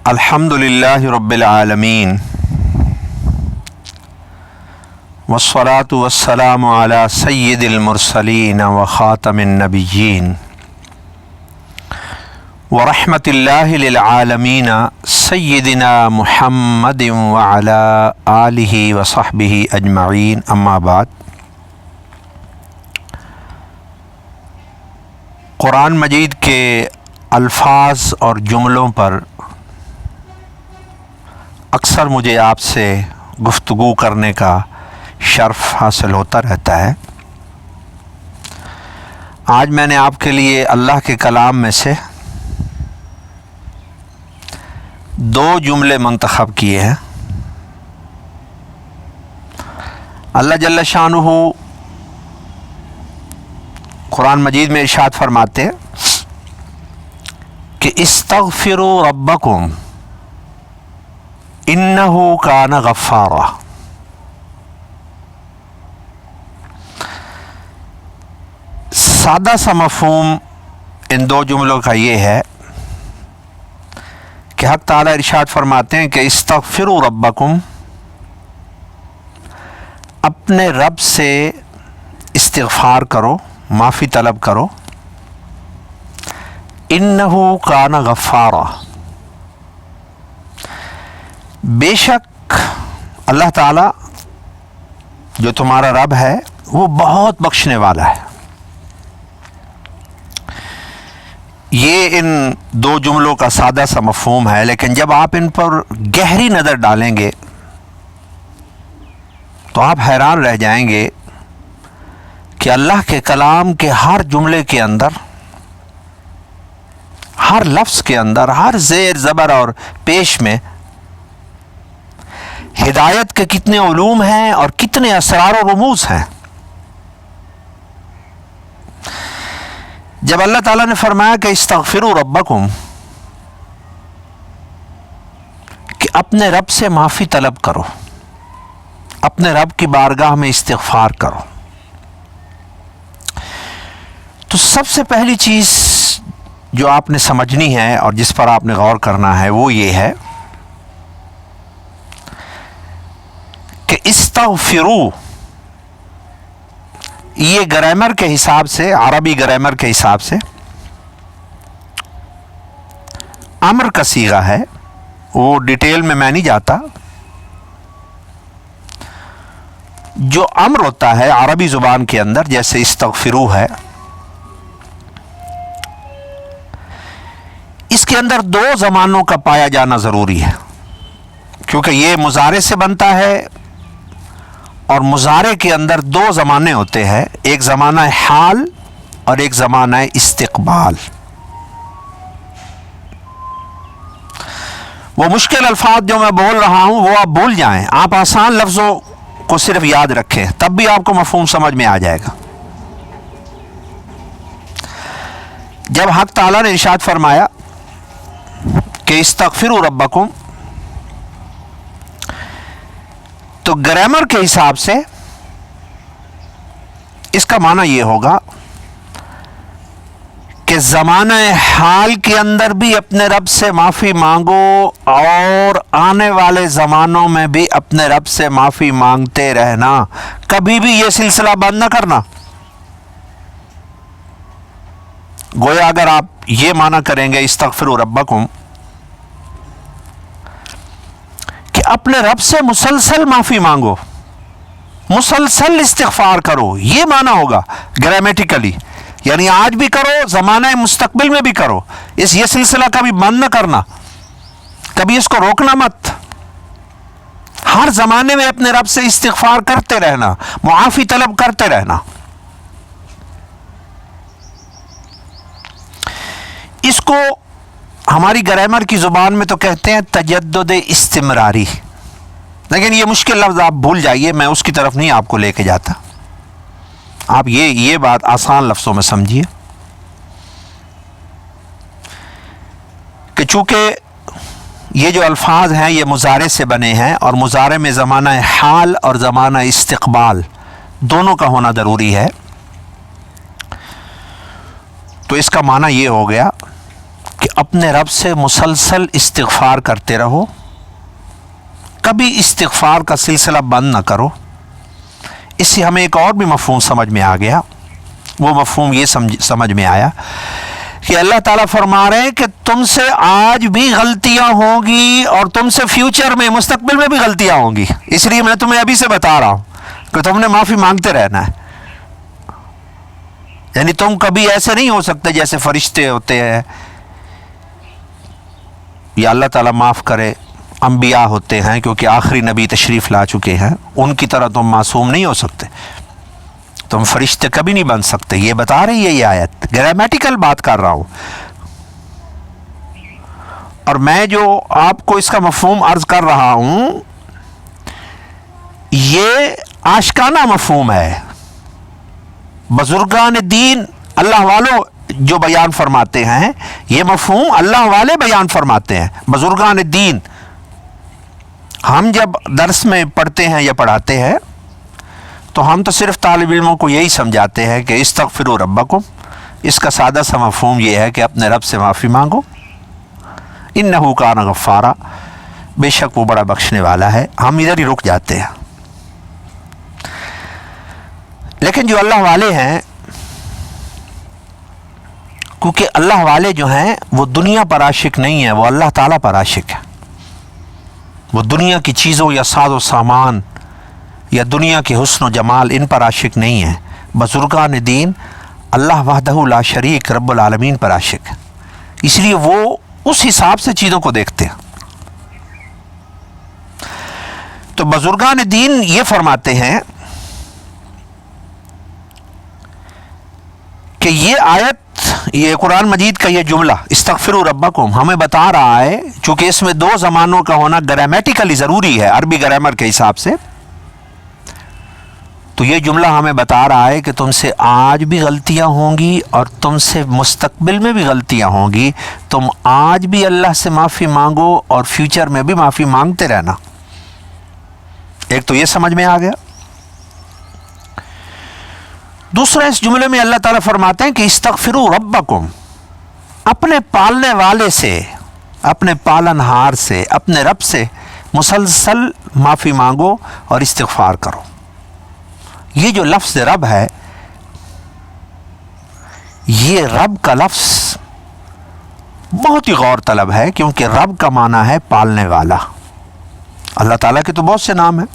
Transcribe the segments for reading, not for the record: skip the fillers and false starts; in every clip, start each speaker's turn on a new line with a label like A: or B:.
A: الحمدللہ رب العالمین والصلاة والسلام علی سید المرسلین وخاتم النبیین ورحمت اللہ للعالمین سیدنا محمد وعلی آلہ وصحبہ اجمعین، اما بعد۔ قرآن مجید کے الفاظ اور جملوں پر اکثر مجھے آپ سے گفتگو کرنے کا شرف حاصل ہوتا رہتا ہے۔ آج میں نے آپ کے لیے اللہ کے کلام میں سے 2 جملے منتخب کیے ہیں۔ اللہ جل شانہ قرآن مجید میں ارشاد فرماتے ہیں کہ استغفروا ربکم انہ کان غفارا۔ سادہ سا مفہوم ان 2 جملوں کا یہ ہے کہ حق تعالیٰ ارشاد فرماتے ہیں کہ استغفروا ربکم، اپنے رب سے استغفار کرو، معافی طلب کرو، انہ کان غفارا، بے شک اللہ تعالیٰ جو تمہارا رب ہے وہ بہت بخشنے والا ہے۔ یہ ان 2 جملوں کا سادہ سا مفہوم ہے، لیکن جب آپ ان پر گہری نظر ڈالیں گے تو آپ حیران رہ جائیں گے کہ اللہ کے کلام کے ہر جملے کے اندر، ہر لفظ کے اندر، ہر زیر زبر اور پیش میں ہدایت کے کتنے علوم ہیں اور کتنے اسرار و رموز ہیں۔ جب اللہ تعالیٰ نے فرمایا کہ استغفروا ربکم، کہ اپنے رب سے معافی طلب کرو، اپنے رب کی بارگاہ میں استغفار کرو، تو سب سے پہلی چیز جو آپ نے سمجھنی ہے اور جس پر آپ نے غور کرنا ہے وہ یہ ہے کہ استغفروا، یہ گرامر کے حساب سے، عربی گرامر کے حساب سے امر کا صیغہ ہے۔ وہ ڈیٹیل میں نہیں جاتا۔ جو امر ہوتا ہے عربی زبان کے اندر، جیسے استغفروا ہے، اس کے اندر 2 زمانوں کا پایا جانا ضروری ہے، کیونکہ یہ مضارع سے بنتا ہے، اور مضارع کے اندر 2 زمانے ہوتے ہیں، ایک زمانہ حال اور ایک زمانہ استقبال۔ وہ مشکل الفاظ جو میں بول رہا ہوں وہ آپ بھول جائیں، آپ آسان لفظوں کو صرف یاد رکھیں، تب بھی آپ کو مفہوم سمجھ میں آ جائے گا۔ جب حق تعالیٰ نے ارشاد فرمایا کہ استغفروا ربکم، تو گرامر کے حساب سے اس کا معنی یہ ہوگا کہ زمانہ حال کے اندر بھی اپنے رب سے معافی مانگو، اور آنے والے زمانوں میں بھی اپنے رب سے معافی مانگتے رہنا، کبھی بھی یہ سلسلہ بند نہ کرنا۔ گویا اگر آپ یہ معنی کریں گے استغفروا ربکم کہ اپنے رب سے مسلسل معافی مانگو، مسلسل استغفار کرو، یہ معنی ہوگا گرامیٹیکلی، یعنی آج بھی کرو، زمانہ مستقبل میں بھی کرو، یہ سلسلہ کبھی بند نہ کرنا، کبھی اس کو روکنا مت، ہر زمانے میں اپنے رب سے استغفار کرتے رہنا، معافی طلب کرتے رہنا۔ اس کو ہماری گرامر کی زبان میں تو کہتے ہیں تجدد استمراری، لیکن یہ مشکل لفظ آپ بھول جائیے، میں اس کی طرف نہیں آپ کو لے کے جاتا۔ آپ یہ بات آسان لفظوں میں سمجھیے کہ چونکہ یہ جو الفاظ ہیں یہ مضارع سے بنے ہیں، اور مضارع میں زمانہ حال اور زمانہ استقبال دونوں کا ہونا ضروری ہے، تو اس کا معنی یہ ہو گیا کہ اپنے رب سے مسلسل استغفار کرتے رہو، کبھی استغفار کا سلسلہ بند نہ کرو۔ اس سے ہمیں ایک اور بھی مفہوم سمجھ میں آ گیا، وہ مفہوم یہ سمجھ میں آیا کہ اللہ تعالیٰ فرما رہے ہیں کہ تم سے آج بھی غلطیاں ہوں گی اور تم سے فیوچر میں، مستقبل میں بھی غلطیاں ہوں گی، اس لیے میں تمہیں ابھی سے بتا رہا ہوں کہ تم نے معافی مانگتے رہنا ہے۔ یعنی تم کبھی ایسے نہیں ہو سکتے جیسے فرشتے ہوتے ہیں، یا اللہ تعالیٰ معاف کرے انبیاء ہوتے ہیں، کیونکہ آخری نبی تشریف لا چکے ہیں، ان کی طرح تم معصوم نہیں ہو سکتے، تم فرشتے کبھی نہیں بن سکتے۔ یہ بتا رہی ہے یہ آیت، گرامیٹیکل بات کر رہا ہوں، اور میں جو آپ کو اس کا مفہوم عرض کر رہا ہوں یہ آشکانہ مفہوم ہے۔ بزرگان دین اللہ والوں جو بیان فرماتے ہیں، یہ مفہوم اللہ والے بیان فرماتے ہیں، بزرگان دین۔ ہم جب درس میں پڑھتے ہیں یا پڑھاتے ہیں تو ہم تو صرف طالب علموں کو یہی سمجھاتے ہیں کہ استغفروا ربکم، اس کا سادہ سا مفہوم یہ ہے کہ اپنے رب سے معافی مانگو، انہ کان غفارا، بے شک وہ بڑا بخشنے والا ہے۔ ہم ادھر ہی رک جاتے ہیں۔ لیکن جو اللہ والے ہیں، کیونکہ اللہ والے جو ہیں وہ دنیا پر عاشق نہیں ہیں، وہ اللہ تعالیٰ پر عاشق ہے۔ وہ دنیا کی چیزوں یا ساز و سامان یا دنیا کے حسن و جمال ان پر عاشق نہیں ہیں۔ بزرگان دین اللہ وحدہ لا شریک رب العالمین پر عاشق ہے، اس لیے وہ اس حساب سے چیزوں کو دیکھتے ہیں۔ تو بزرگان دین یہ فرماتے ہیں کہ یہ آیت، یہ قرآن مجید کا یہ جملہ استغفروا ربکم ہمیں بتا رہا ہے، چونکہ اس میں دو زمانوں کا ہونا گرامیٹیکلی ضروری ہے عربی گرامر کے حساب سے، تو یہ جملہ ہمیں بتا رہا ہے کہ تم سے آج بھی غلطیاں ہوں گی اور تم سے مستقبل میں بھی غلطیاں ہوں گی، تم آج بھی اللہ سے معافی مانگو اور فیوچر میں بھی معافی مانگتے رہنا۔ ایک تو یہ سمجھ میں آ گیا۔ دوسرا، اس جملے میں اللہ تعالیٰ فرماتے ہیں کہ استغفروا ربکم، اپنے پالنے والے سے، اپنے پالن ہار سے، اپنے رب سے مسلسل معافی مانگو اور استغفار کرو۔ یہ جو لفظ رب ہے، یہ رب کا لفظ بہت ہی غور طلب ہے، کیونکہ رب کا معنی ہے پالنے والا۔ اللہ تعالیٰ کے تو بہت سے نام ہیں،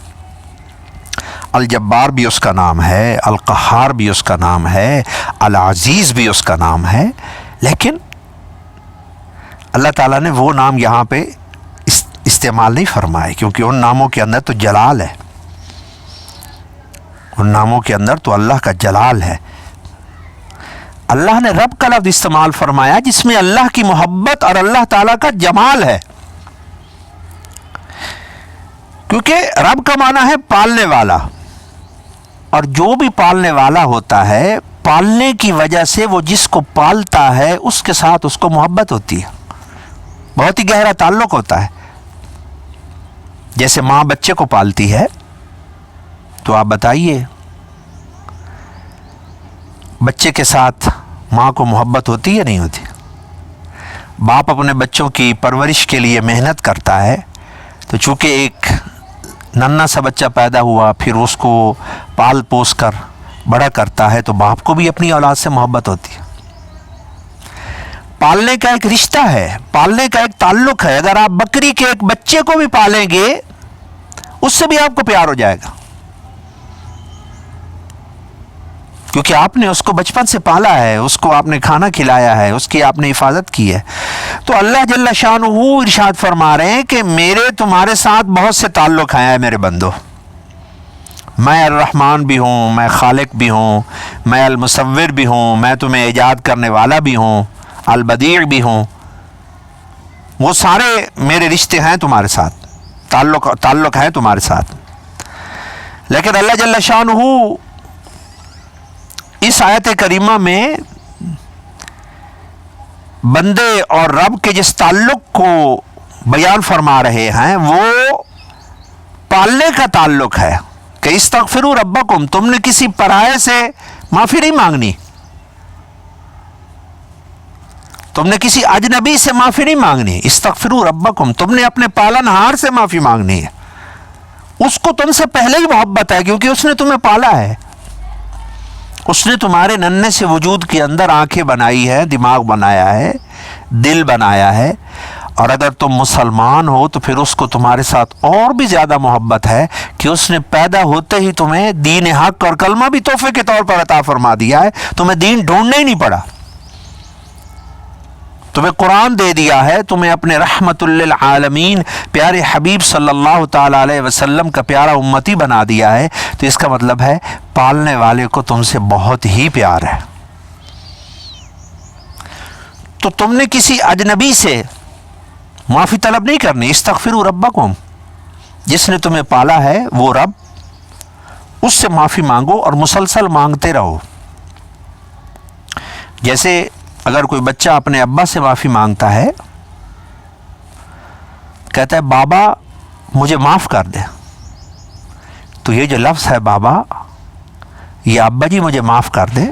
A: الجبار بھی اس کا نام ہے، القہار بھی اس کا نام ہے، العزیز بھی اس کا نام ہے، لیکن اللہ تعالیٰ نے وہ نام یہاں پہ استعمال نہیں فرمائے، کیونکہ ان ناموں کے اندر تو جلال ہے، ان ناموں کے اندر تو اللہ کا جلال ہے۔ اللہ نے رب کا لفظ استعمال فرمایا جس میں اللہ کی محبت اور اللہ تعالیٰ کا جمال ہے، کیونکہ رب کا معنی ہے پالنے والا، اور جو بھی پالنے والا ہوتا ہے، پالنے کی وجہ سے وہ جس کو پالتا ہے اس کے ساتھ اس کو محبت ہوتی ہے، بہت ہی گہرا تعلق ہوتا ہے۔ جیسے ماں بچے کو پالتی ہے، تو آپ بتائیے بچے کے ساتھ ماں کو محبت ہوتی یا نہیں ہوتی؟ باپ اپنے بچوں کی پرورش کے لیے محنت کرتا ہے، تو چونکہ ایک ننھا سا بچہ پیدا ہوا، پھر اس کو پال پوس کر بڑا کرتا ہے، تو باپ کو بھی اپنی اولاد سے محبت ہوتی ہے۔ پالنے کا ایک رشتہ ہے، پالنے کا ایک تعلق ہے۔ اگر آپ بکری کے ایک بچے کو بھی پالیں گے، اس سے بھی آپ کو پیار ہو جائے گا، کیونکہ آپ نے اس کو بچپن سے پالا ہے، اس کو آپ نے کھانا کھلایا ہے، اس کی آپ نے حفاظت کی ہے۔ تو اللہ جل شانہ ارشاد فرما رہے ہیں کہ میرے تمہارے ساتھ بہت سے تعلق ہیں میرے بندو، میں الرحمن بھی ہوں، میں خالق بھی ہوں، میں المصور بھی ہوں، میں تمہیں ایجاد کرنے والا بھی ہوں، البدیع بھی ہوں، وہ سارے میرے رشتے ہیں تمہارے ساتھ، تعلق ہے تمہارے ساتھ۔ لیکن اللہ جل شانہ اس آیت کریمہ میں بندے اور رب کے جس تعلق کو بیان فرما رہے ہیں وہ پالنے کا تعلق ہے، کہ استغفروا ربکم، تم نے کسی پرائے سے معافی نہیں مانگنی، تم نے کسی اجنبی سے معافی نہیں مانگنی. استغفروا ربکم، تم نے اپنے پالن ہار سے معافی مانگنی ہے. اس کو تم سے پہلے ہی محبت ہے کیونکہ اس نے تمہیں پالا ہے. اس نے تمہارے ننھے سے وجود کے اندر آنکھیں بنائی ہے، دماغ بنایا ہے، دل بنایا ہے. اور اگر تم مسلمان ہو تو پھر اس کو تمہارے ساتھ اور بھی زیادہ محبت ہے کہ اس نے پیدا ہوتے ہی تمہیں دین حق اور کلمہ بھی تحفے کے طور پر عطا فرما دیا ہے. تمہیں دین ڈھونڈنا ہی نہیں پڑا، تمہیں قرآن دے دیا ہے، تمہیں اپنے رحمت للعالمین پیارے حبیب صلی اللہ تعالی علیہ وسلم کا پیارا امتی بنا دیا ہے. تو اس کا مطلب ہے پالنے والے کو تم سے بہت ہی پیار ہے. تو تم نے کسی اجنبی سے معافی طلب نہیں کرنی. استغفروا ربکم، جس نے تمہیں پالا ہے وہ رب، اس سے معافی مانگو اور مسلسل مانگتے رہو. جیسے اگر کوئی بچہ اپنے ابا سے معافی مانگتا ہے، کہتا ہے بابا مجھے معاف کر دے، تو یہ جو لفظ ہے بابا یا ابا جی مجھے معاف کر دے،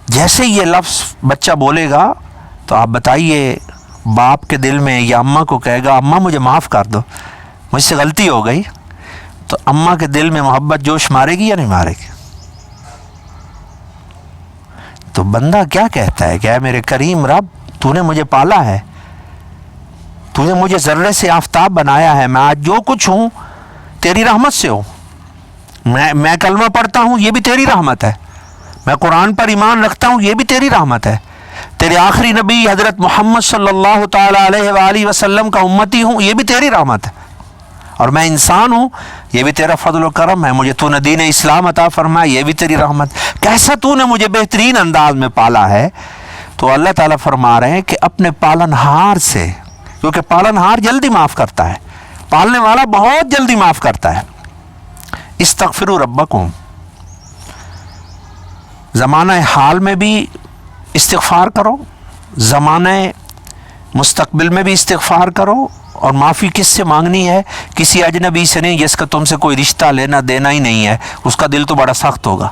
A: جیسے یہ لفظ بچہ بولے گا تو آپ بتائیے باپ کے دل میں یا اماں کو کہے گا اماں مجھے معاف کر دو، مجھ سے غلطی ہو گئی، تو اماں کے دل میں محبت جوش مارے گی یا نہیں مارے گی؟ تو بندہ کیا کہتا ہے کہ اے میرے کریم رب، تو نے مجھے پالا ہے، تو نے مجھے ذرے سے آفتاب بنایا ہے، میں آج جو کچھ ہوں تیری رحمت سے ہوں. میں کلمہ پڑھتا ہوں یہ بھی تیری رحمت ہے، میں قرآن پر ایمان رکھتا ہوں یہ بھی تیری رحمت ہے، تیرے آخری نبی حضرت محمد صلی اللہ تعالی علیہ وآلہ وسلم کا امتی ہوں یہ بھی تیری رحمت ہے، اور میں انسان ہوں یہ بھی تیرا فضل و کرم ہے. مجھے تو نے دین اسلام عطا فرمایا یہ بھی تیری رحمت. کیسا تو نے مجھے بہترین انداز میں پالا ہے. تو اللہ تعالیٰ فرما رہے ہیں کہ اپنے پالن ہار سے، کیونکہ پالن ہار جلدی معاف کرتا ہے، پالنے والا بہت جلدی معاف کرتا ہے. استغفروا ربکم، زمانہ حال میں بھی استغفار کرو، زمانہ مستقبل میں بھی استغفار کرو. اور معافی کس سے مانگنی ہے؟ کسی اجنبی سے نہیں جس کا تم سے کوئی رشتہ لینا دینا ہی نہیں ہے، اس کا دل تو بڑا سخت ہوگا.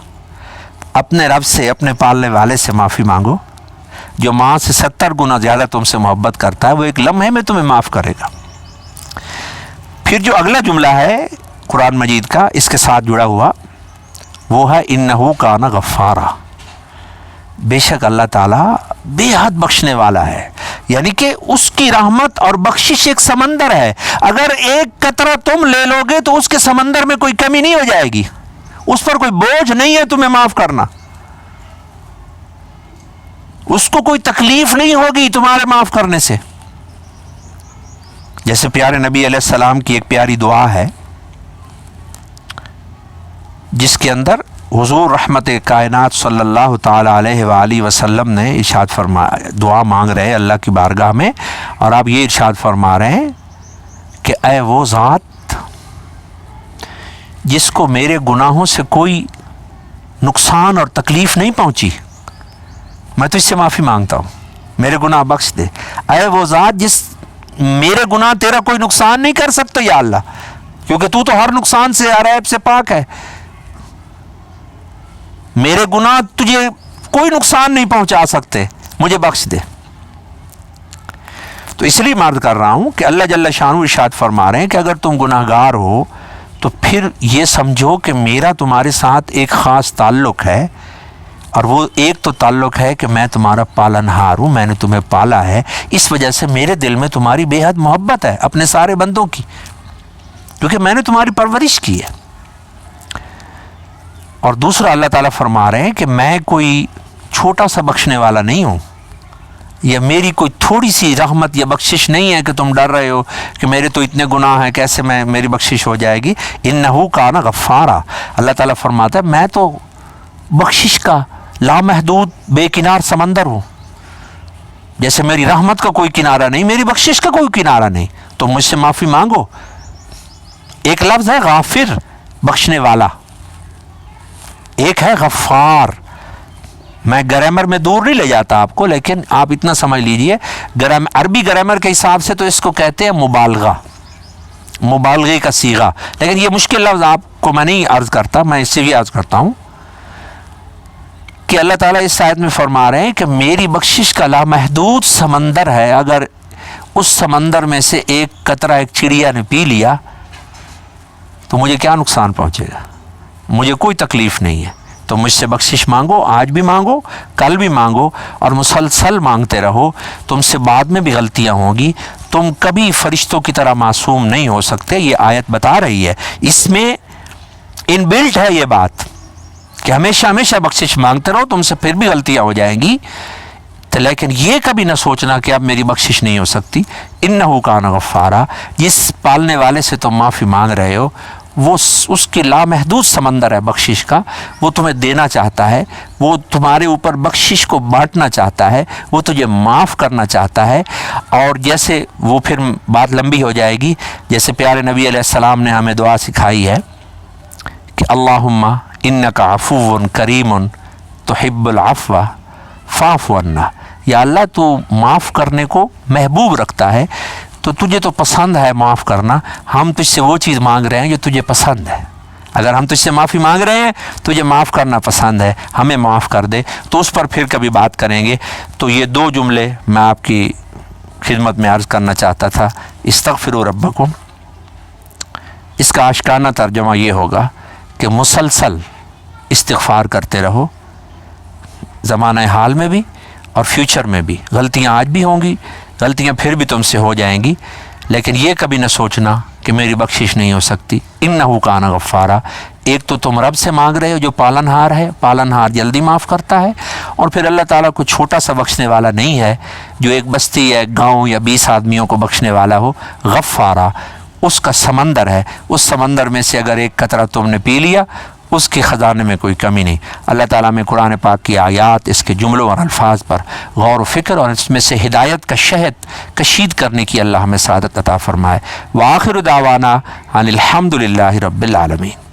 A: اپنے رب سے، اپنے پالنے والے سے معافی مانگو، جو ماں سے 70 گنا زیادہ تم سے محبت کرتا ہے، وہ ایک لمحے میں تمہیں معاف کرے گا. پھر جو اگلا جملہ ہے قرآن مجید کا اس کے ساتھ جڑا ہوا وہ ہے انہو کان غفارا، بے شک اللہ تعالیٰ بے حد بخشنے والا ہے. یعنی کہ اس کی رحمت اور بخشش ایک سمندر ہے، اگر ایک قطرہ تم لے لو گے تو اس کے سمندر میں کوئی کمی نہیں ہو جائے گی، اس پر کوئی بوجھ نہیں ہے تمہیں معاف کرنا، اس کو کوئی تکلیف نہیں ہوگی تمہارے معاف کرنے سے. جیسے پیارے نبی علیہ السلام کی ایک پیاری دعا ہے جس کے اندر حضور رحمت کائنات صلی اللہ تعالی علیہ وآلہ وسلم نے ارشاد فرمایا، دعا مانگ رہے ہیں اللہ کی بارگاہ میں، اور آپ یہ ارشاد فرما رہے ہیں کہ اے وہ ذات جس کو میرے گناہوں سے کوئی نقصان اور تکلیف نہیں پہنچی، میں تو اس سے معافی مانگتا ہوں، میرے گناہ بخش دے. اے وہ ذات جس میرے گناہ تیرا کوئی نقصان نہیں کر سکتا یا اللہ، کیونکہ تو ہر نقصان سے، ہر عیب سے پاک ہے، میرے گناہ تجھے کوئی نقصان نہیں پہنچا سکتے، مجھے بخش دے. تو اس لیے عرض کر رہا ہوں کہ اللہ جل شانہ ارشاد فرما رہے ہیں کہ اگر تم گناہ گار ہو تو پھر یہ سمجھو کہ میرا تمہارے ساتھ ایک خاص تعلق ہے، اور وہ ایک تو تعلق ہے کہ میں تمہارا پالن ہار ہوں، میں نے تمہیں پالا ہے، اس وجہ سے میرے دل میں تمہاری بے حد محبت ہے اپنے سارے بندوں کی، کیونکہ میں نے تمہاری پرورش کی ہے. اور دوسرا اللہ تعالیٰ فرما رہے ہیں کہ میں کوئی چھوٹا سا بخشنے والا نہیں ہوں، یا میری کوئی تھوڑی سی رحمت یا بخشش نہیں ہے کہ تم ڈر رہے ہو کہ میرے تو اتنے گناہ ہیں کیسے میری بخشش ہو جائے گی. انہو کان غفارا، اللہ تعالیٰ فرماتا ہے میں تو بخشش کا لامحدود بے کنار سمندر ہوں. جیسے میری رحمت کا کوئی کنارہ نہیں، میری بخشش کا کوئی کنارہ نہیں، تو مجھ سے معافی مانگو. ایک لفظ ہے غافر، بخشنے والا، ایک ہے غفار. میں گرامر میں دور نہیں لے جاتا آپ کو، لیکن آپ اتنا سمجھ لیجئے عربی گرامر کے حساب سے تو اس کو کہتے ہیں مبالغہ، مبالغے کا صیغہ. لیکن یہ مشکل لفظ آپ کو میں نہیں عرض کرتا، میں اس سے بھی عرض کرتا ہوں کہ اللہ تعالیٰ اس آیت میں فرما رہے ہیں کہ میری بخشش کا لامحدود سمندر ہے، اگر اس سمندر میں سے ایک قطرہ ایک چڑیا نے پی لیا تو مجھے کیا نقصان پہنچے گا، مجھے کوئی تکلیف نہیں ہے۔ تو مجھ سے بخشش مانگو، آج بھی مانگو، کل بھی مانگو، اور مسلسل مانگتے رہو۔ تم سے بعد میں بھی غلطیاں ہوں گی، تم کبھی فرشتوں کی طرح معصوم نہیں ہو سکتے۔ یہ آیت بتا رہی ہے، اس میں ان بلٹ ہے یہ بات کہ ہمیشہ ہمیشہ بخشش مانگتے رہو، تم سے پھر بھی غلطیاں ہو جائیں گی، تو لیکن یہ کبھی نہ سوچنا کہ اب میری بخشش نہیں ہو سکتی۔ انہ کان غفارا، جس پالنے والے سے تم معافی مانگ رہے ہو وہ اس کے لامحدود سمندر ہے بخشش کا، وہ تمہیں دینا چاہتا ہے، وہ تمہارے اوپر بخشش کو بانٹنا چاہتا ہے، وہ تجھے معاف کرنا چاہتا ہے۔ اور جیسے وہ پھر بات لمبی ہو جائے گی، جیسے پیارے نبی علیہ السلام نے ہمیں دعا سکھائی ہے کہ اللہم انک عفو کریم تحب العفو فاعف عنا، یا اللہ تو معاف کرنے کو محبوب رکھتا ہے، تو تجھے تو پسند ہے معاف کرنا، ہم تجھ سے وہ چیز مانگ رہے ہیں جو تجھے پسند ہے۔ اگر ہم تجھ سے معافی مانگ رہے ہیں، تجھے معاف کرنا پسند ہے، ہمیں معاف کر دے، تو اس پر پھر کبھی بات کریں گے۔ تو یہ دو جملے میں آپ کی خدمت میں عرض کرنا چاہتا تھا۔ استغفروا ربکم، اس کا اشکانہ ترجمہ یہ ہوگا کہ مسلسل استغفار کرتے رہو، زمانہ حال میں بھی اور فیوچر میں بھی۔ غلطیاں آج بھی ہوں گی، غلطیاں پھر بھی تم سے ہو جائیں گی، لیکن یہ کبھی نہ سوچنا کہ میری بخشش نہیں ہو سکتی۔ انہ کان غفارا، ایک تو تم رب سے مانگ رہے ہو جو پالن ہار ہے، پالن ہار جلدی معاف کرتا ہے، اور پھر اللہ تعالیٰ کو چھوٹا سا بخشنے والا نہیں ہے جو ایک بستی یا ایک گاؤں یا 20 آدمیوں کو بخشنے والا ہو۔ غفارا اس کا سمندر ہے، اس سمندر میں سے اگر ایک قطرہ تم نے پی لیا اس کے خزانے میں کوئی کمی نہیں۔ اللہ تعالیٰ میں قرآن پاک کی آیات، اس کے جملوں اور الفاظ پر غور و فکر اور اس میں سے ہدایت کا شہد کشید کرنے کی اللہ ہمیں سعادت عطا فرمائے۔ وآخر دعوانا ان الحمد للہ رب العالمین۔